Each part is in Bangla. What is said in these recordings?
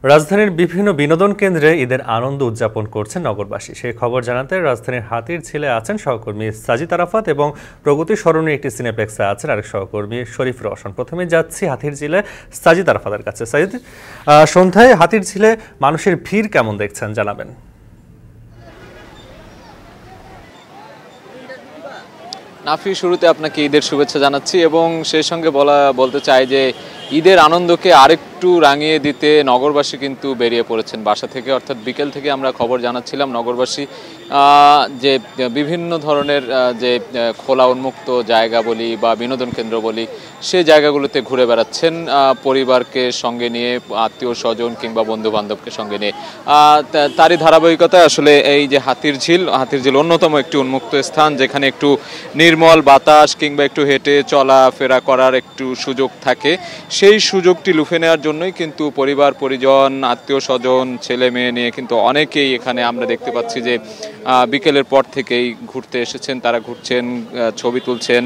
রাজধানীর বিভিন্ন বিনোদন কেন্দ্রে ঈদের আনন্দ উদযাপন করছেন নগরবাসী। সেই খবর জানাতে রাজধানীর হাতিরঝিলে আছেন সহকর্মী সাজিদ আরাফাত এবং প্রগতি সরণির একটি সিনেপ্লেক্সে আছেন আরেক সহকর্মী শরীফ রওশন। প্রথমে যাচ্ছি হাতিরঝিলে সাজিদ আরাফাতের কাছে। সাজিদ, সন্ধ্যায় হাতিরঝিলে মানুষের ভিড় কেমন দেখছেন জানাবেন। নাফি, শুরুতে আপনাকে ঈদের শুভেচ্ছা জানাচ্ছি এবং সেই সঙ্গে বলতে চাই যে ঈদের আনন্দকে আরেকটু রাঙিয়ে দিতে নগরবাসী কিন্তু বেরিয়ে পড়েছেন বাসা থেকে। অর্থাৎ বিকেল থেকে আমরা খবর জানাচ্ছিলাম নগরবাসী যে বিভিন্ন ধরনের যে খোলা উন্মুক্ত জায়গা বলি বা বিনোদন কেন্দ্র বলি সেই জায়গাগুলোতে ঘুরে বেড়াচ্ছেন পরিবারকে সঙ্গে নিয়ে, আত্মীয় স্বজন কিংবা বন্ধু বান্ধবকে সঙ্গে নিয়ে। তারই ধারাবাহিকতায় আসলে এই যে হাতিরঝিল অন্যতম একটি উন্মুক্ত স্থান, যেখানে একটু নির্মল বাতাস কিংবা একটু হেঁটে চলাফেরা করার একটু সুযোগ থাকে। সেই সুযোগটি লুফে নেওয়ার জন্যই কিন্তু পরিবার পরিজন, আত্মীয় স্বজন, ছেলে মেয়ে নিয়ে কিন্তু অনেকেই এখানে আমরা দেখতে পাচ্ছি যে বিকেলের পর থেকেই ঘুরতে এসেছেন। তারা ঘুরছেন, ছবি তুলছেন,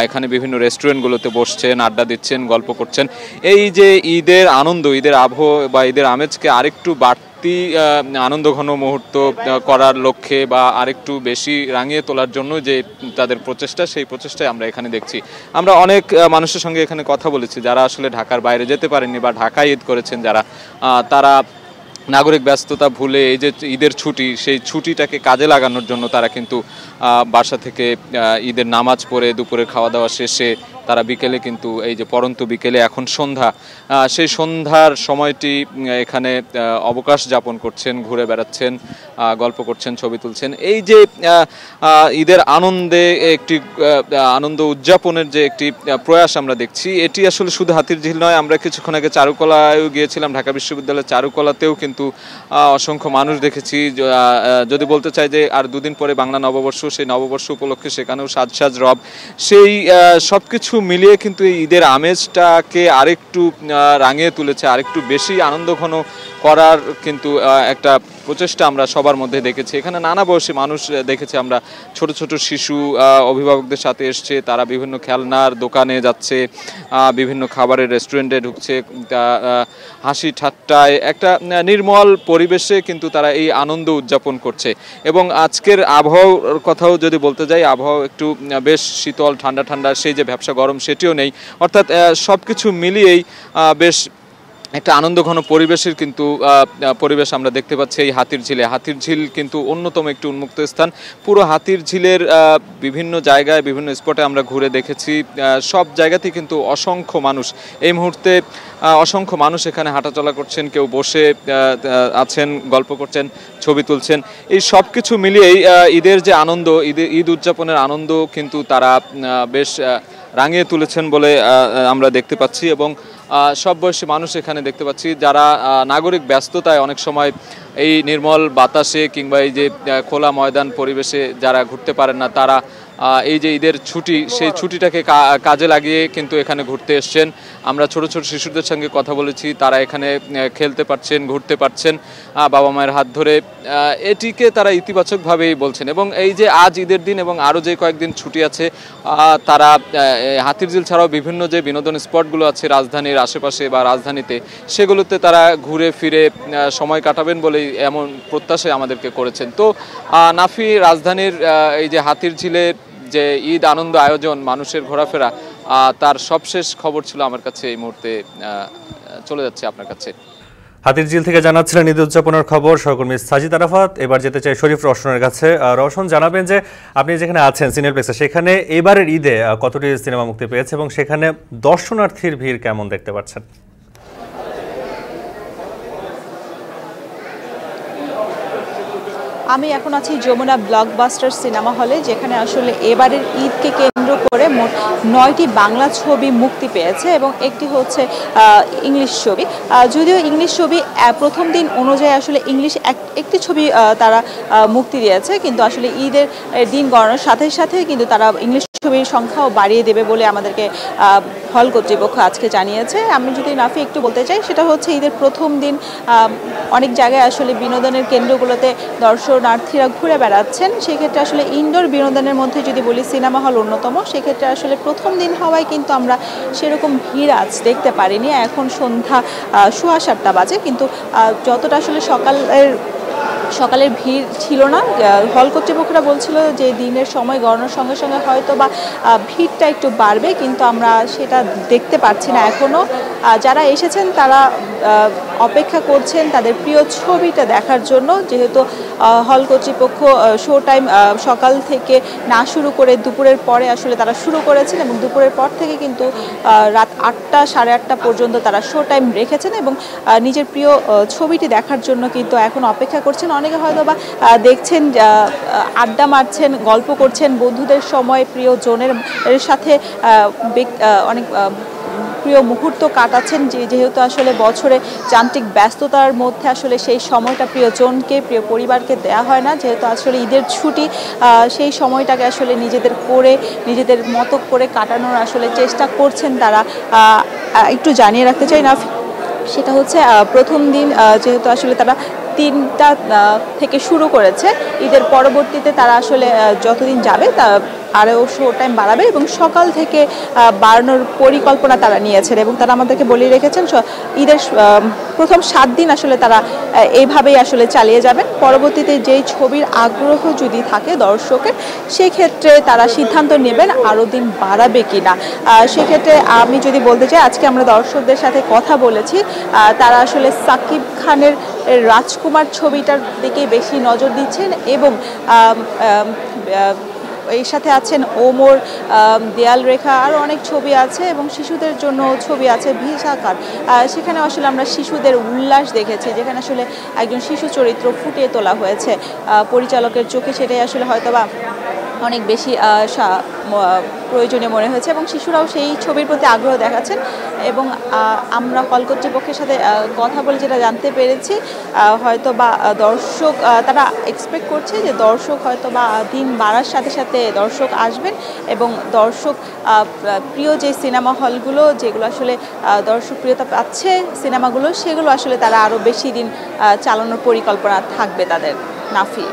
এখানে বিভিন্ন রেস্টুরেন্টগুলোতে বসছেন, আড্ডা দিচ্ছেন, গল্প করছেন। এই যে ঈদের আনন্দ, ঈদের আবহ বা ঈদের আমেজকে আরেকটু আনন্দ ঘন মুহূর্ত করার লক্ষ্যে বা আরেকটু বেশি রাঙিয়ে তোলার জন্য যে তাদের প্রচেষ্টা, সেই প্রচেষ্টায় আমরা এখানে দেখছি। আমরা অনেক মানুষের সঙ্গে এখানে কথা বলেছি যারা আসলে ঢাকার বাইরে যেতে পারেননি বা ঢাকায় ঈদ করেছেন যারা, তারা নাগরিক ব্যস্ততা ভুলে এই যে ঈদের ছুটি, সেই ছুটিটাকে কাজে লাগানোর জন্য তারা কিন্তু বাসা থেকে ঈদের নামাজ পড়ে দুপুরের খাওয়া দাওয়া শেষে তারা বিকেলে কিন্তু এই যে পরন্ত বিকেলে এখন সন্ধ্যা, সেই সন্ধ্যার সময়টি এখানে অবকাশ যাপন করছেন, ঘুরে বেড়াচ্ছেন, গল্প করছেন, ছবি তুলছেন। এই যে ঈদের আনন্দে একটি আনন্দ উদযাপনের যে একটি প্রয়াস আমরা দেখছি, এটি আসলে শুধু হাতিরঝিল নয়। আমরা কিছুক্ষণ আগে চারুকলায়ও গিয়েছিলাম, ঢাকা বিশ্ববিদ্যালয়ের চারুকলাতেও কিন্তু অসংখ্য মানুষ দেখেছি। যদি বলতে চাই যে আর দুদিন পরে বাংলা নববর্ষ, সেই নববর্ষ উপলক্ষে সেখানেও সাজ রব, সেই সবকিছু মিলিয়ে কিন্তু এই ঈদের আমেজটাকে আরেকটু রাঙিয়ে তুলেছে, আরেকটু বেশি আনন্দঘন করার কিন্তু একটা প্রচেষ্টা আমরা সবার মধ্যে দেখেছি। এখানে নানা বয়সী মানুষ দেখেছি আমরা, ছোট ছোট শিশু অভিভাবকদের সাথে এসছে, তারা বিভিন্ন খেলনার দোকানে যাচ্ছে, বিভিন্ন খাবারের রেস্টুরেন্টে ঢুকছে, হাসি ঠাট্টায় একটা নির্মল পরিবেশে কিন্তু তারা এই আনন্দ উদযাপন করছে। এবং আজকের আবহাওয়ার কথাও যদি বলতে যাই, আবহাওয়া একটু বেশ শীতল ঠান্ডা ঠান্ডা, সেই যে ভ্যাপসা গরম সেটিও নেই। অর্থাৎ সব কিছু মিলিয়েই বেশ একটা আনন্দঘন পরিবেশের কিন্তু পরিবেশ আমরা দেখতে পাচ্ছি এই হাতিরঝিলে। হাতিরঝিল কিন্তু অন্যতম একটি উন্মুক্ত স্থান। পুরো হাতিরঝিলের বিভিন্ন জায়গায়, বিভিন্ন স্পটে আমরা ঘুরে দেখেছি, সব জায়গাতেই কিন্তু অসংখ্য মানুষ এই মুহূর্তে, অসংখ্য মানুষ এখানে হাঁটাচলা করছেন, কেউ বসে আছেন, গল্প করছেন, ছবি তুলছেন। এই সব কিছু মিলিয়েই ঈদের যে আনন্দ, ঈদ উদযাপনের আনন্দ কিন্তু তারা বেশ রাঙিয়ে তুলেছেন বলে আমরা দেখতে পাচ্ছি। এবং সব বয়সী মানুষ এখানে দেখতে পাচ্ছি, যারা নাগরিক ব্যস্ততায় অনেক সময় এই নির্মল বাতাসে কিংবা এই যে খোলা ময়দান পরিবেশে যারা ঘুরতে পারেন না, তারা এই যে ঈদের ছুটি, সেই ছুটিটাকে কাজে লাগিয়ে কিন্তু এখানে ঘুরতে এসছেন। আমরা ছোট ছোট শিশুদের সঙ্গে কথা বলেছি, তারা এখানে খেলতে পারছেন, ঘুরতে পারছেন বাবা মায়ের হাত ধরে। এটিকে তারা ইতিবাচকভাবেই বলছেন। এবং এই যে আজ ঈদের দিন এবং আরও যে কয়েকদিন ছুটি আছে, তারা হাতিরঝিল ছাড়াও বিভিন্ন যে বিনোদন স্পটগুলো আছে রাজধানীর আশেপাশে বা রাজধানীতে, সেগুলোতে তারা ঘুরে ফিরে সময় কাটাবেন বলেই এমন প্রত্যাশাই আমাদেরকে করেছেন। তো নাফি, রাজধানীর এই যে হাতিরঝিলের যে ঈদ আনন্দ আয়োজন, মানুষের ঘোরাফেরা, তার সবশেষ খবর ছিল আমার কাছে এই মুহূর্তে। চলে যাচ্ছে আপনার কাছে। হাতিরঝিল থেকে জানাচ্ছিলেন ঈদ উদযাপনের খবর সহকর্মী সাজিদ আরাফাত। এবার যেতে চাই শরীফ রওশনের কাছে। রওশন, জানাবেন যে আপনি যেখানে আছেন সিনেপ্লেক্সে, সেখানে এবারের ঈদে কতটি সিনেমা মুক্তি পেয়েছে এবং সেখানে দর্শনার্থীর ভিড় কেমন দেখতে পাচ্ছেন? আমি এখন আছি যমুনা ব্লকবাস্টার সিনেমা হলে, যেখানে আসলে এবারের ঈদকে কেন্দ্র করে মোট 9টি বাংলা ছবি মুক্তি পেয়েছে এবং একটি হচ্ছে ইংলিশ ছবি। যদিও ইংলিশ ছবি প্রথম দিন অনুযায়ী আসলে ইংলিশ একটি ছবি তারা মুক্তি দিয়েছে, কিন্তু আসলে ঈদের দিন গণনার সাথে সাথে কিন্তু তারা ইংলিশ ছবির সংখ্যাও বাড়িয়ে দেবে বলে আমাদেরকে হল কর্তৃপক্ষ আজকে জানিয়েছে। আমি যদি নাফি একটু বলতে চাই, সেটা হচ্ছে ঈদের প্রথম দিন অনেক জায়গায় আসলে বিনোদনের কেন্দ্রগুলোতে দর্শনার্থীরা ঘুরে বেড়াচ্ছেন। সেক্ষেত্রে আসলে ইনডোর বিনোদনের মধ্যে যদি বলি, সিনেমা হল অন্যতম। সেক্ষেত্রে সেক্ষেত্রে আসলে প্রথম দিন হওয়ায় কিন্তু আমরা সেরকম ভিড় আজ দেখতে পারিনি। এখন সন্ধ্যা 7:15 বাজে, কিন্তু যতটা আসলে সকালের ভিড় ছিল না। হল কর্তৃপক্ষরা বলছিল যে দিনের সময় গণনার সঙ্গে সঙ্গে হয়তো বা ভিড়টা একটু বাড়বে, কিন্তু আমরা সেটা দেখতে পাচ্ছি না এখনও। যারা এসেছেন তারা অপেক্ষা করছেন তাদের প্রিয় ছবিটা দেখার জন্য, যেহেতু হল কর্তৃপক্ষ শো টাইম সকাল থেকে না শুরু করে দুপুরের পরে আসলে তারা শুরু করেছেন, এবং দুপুরের পর থেকে কিন্তু রাত 8টা সাড়ে 8টা পর্যন্ত তারা শো টাইম রেখেছেন, এবং নিজের প্রিয় ছবিটি দেখার জন্য কিন্তু এখন অপেক্ষা করছেন। অনেকে হয়তো বা দেখছেন, আড্ডা মারছেন, গল্প করছেন বন্ধুদের সময়, প্রিয়জনের সাথে অনেক প্রিয় মুহূর্ত কাটাচ্ছেন, যেহেতু আসলে বছরে যান্ত্রিক ব্যস্ততার মধ্যে আসলে সেই সময়টা প্রিয়জনকে, প্রিয় পরিবারকে দেয়া হয় না। যেহেতু আসলে ঈদের ছুটি, সেই সময়টাকে আসলে নিজেদের মতো করে কাটানোর আসলে চেষ্টা করছেন তারা। একটু জানিয়ে রাখতে চাই না, সেটা হচ্ছে প্রথম দিন যেহেতু আসলে তারা 3টা থেকে শুরু করেছে, ঈদের পরবর্তীতে তারা আসলে যতদিন যাবে তা আরও শো টাইম বাড়াবে, এবং সকাল থেকে বাড়ানোর পরিকল্পনা তারা নিয়েছেন, এবং তারা আমাদেরকে বলে রেখেছেন ঈদের প্রথম 7 দিন আসলে তারা এইভাবেই আসলে চালিয়ে যাবেন। পরবর্তীতে যেই ছবির আগ্রহ যদি থাকে দর্শকের, সেক্ষেত্রে তারা সিদ্ধান্ত নেবেন আরও দিন বাড়াবে কিনা। সেক্ষেত্রে আমি যদি বলতে চাই, আজকে আমরা দর্শকদের সাথে কথা বলেছি, তারা আসলে সাকিব খানের রাজকুমার ছবিটার দিকে বেশি নজর দিচ্ছেন, এবং এর সাথে আছেন ওমর, দেয়াল রেখা, আরও অনেক ছবি আছে, এবং শিশুদের জন্য ছবি আছে ভিসাকার। সেখানে আসলে আমরা শিশুদের উল্লাস দেখেছি, যেখানে আসলে একজন শিশু চরিত্র ফুটিয়ে তোলা হয়েছে পরিচালকের চোখে। সেটাই আসলে হয়তোবা অনেক বেশি প্রয়োজনীয় মনে হয়েছে, এবং শিশুরাও সেই ছবির প্রতি আগ্রহ দেখাচ্ছেন। এবং আমরা হল কর্তৃপক্ষের সাথে কথা বলে যেটা জানতে পেরেছি, হয়তো বা দর্শক, তারা এক্সপেক্ট করছে যে দর্শক হয়তো বা দিন বাড়ার সাথে সাথে দর্শক আসবেন, এবং দর্শক প্রিয় যে সিনেমা হলগুলো, যেগুলো আসলে দর্শক প্রিয়তা পাচ্ছে সিনেমাগুলো, সেগুলো আসলে তারা আরও বেশি দিন চালানোর পরিকল্পনা থাকবে তাদের। নাফি।